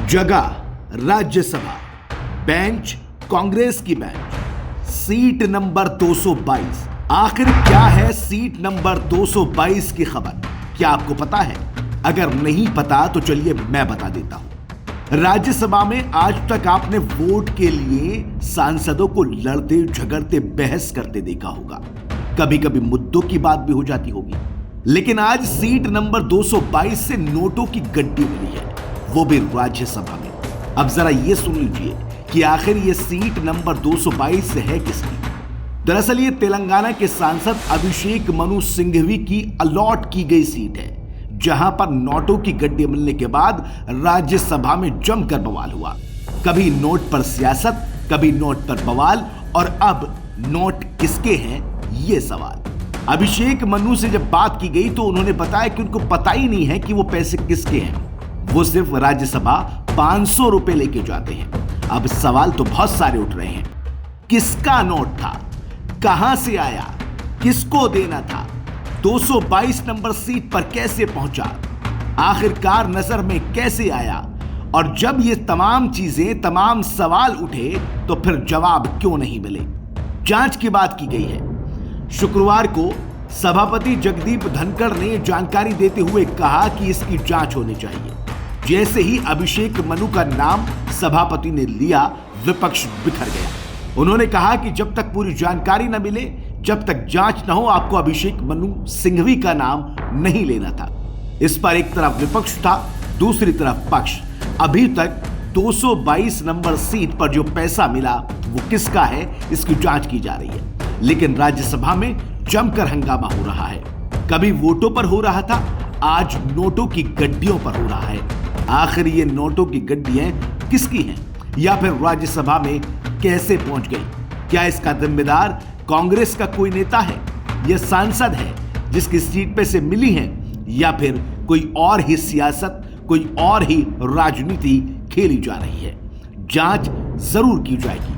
जगह राज्यसभा, बेंच कांग्रेस की bench, seat number 222। आखिर क्या है सीट नंबर 222 की खबर? क्या आपको पता है? अगर नहीं पता तो चलिए मैं बता देता हूं। राज्यसभा में आज तक आपने वोट के लिए सांसदों को लड़ते झगड़ते बहस करते देखा होगा। कभी कभी मुद्दों की बात भी हो जाती होगी, लेकिन आज सीट नंबर 222 से नोटों की गड्डी मिली है, वो भी राज्यसभा में। अब जरा ये सुन लीजिए कि आखिर ये सीट नंबर 222 है किसकी। दरअसल ये तेलंगाना के सांसद अभिषेक मनु सिंघवी की अलॉट की गई सीट है, जहां पर नोटों की गड्डी मिलने के बाद राज्यसभा में जमकर बवाल हुआ। कभी नोट पर सियासत, कभी नोट पर बवाल, और अब नोट किसके हैं ये सवाल। अभिषेक मनु से जब बात की गई तो उन्होंने बताया कि उनको पता ही नहीं है कि वो पैसे किसके हैं, वो सिर्फ राज्यसभा 500 रुपए लेके जाते हैं। अब सवाल तो बहुत सारे उठ रहे हैं। किसका नोट था, कहां से आया, किसको देना था, 222 नंबर सीट पर कैसे पहुंचा, आखिरकार नजर में कैसे आया? और जब ये तमाम चीजें, तमाम सवाल उठे तो फिर जवाब क्यों नहीं मिले? जांच की बात की गई है। शुक्रवार को सभापति जगदीप धनखड़ ने जानकारी देते हुए कहा कि इसकी जांच होनी चाहिए। जैसे ही अभिषेक मनु का नाम सभापति ने लिया, विपक्ष बिखर गया। उन्होंने कहा कि जब तक पूरी जानकारी न मिले, जब तक जांच न हो, आपको अभिषेक मनु सिंघवी का नाम नहीं लेना था। इस पर एक तरफ विपक्ष था, दूसरी तरफ पक्ष। अभी तक 222 नंबर सीट पर जो पैसा मिला वो किसका है, इसकी जांच की जा रही है। लेकिन राज्यसभा में जमकर हंगामा हो रहा है। कभी वोटों पर हो रहा था, आज नोटों की गड्डियों पर हो रहा है। आखिर ये नोटों की गड्डियां किसकी हैं, या फिर राज्यसभा में कैसे पहुंच गई? क्या इसका जिम्मेदार कांग्रेस का कोई नेता है, यह सांसद है जिसकी सीट पे से मिली है, या फिर कोई और ही सियासत, कोई और ही राजनीति खेली जा रही है? जांच जरूर की जाएगी।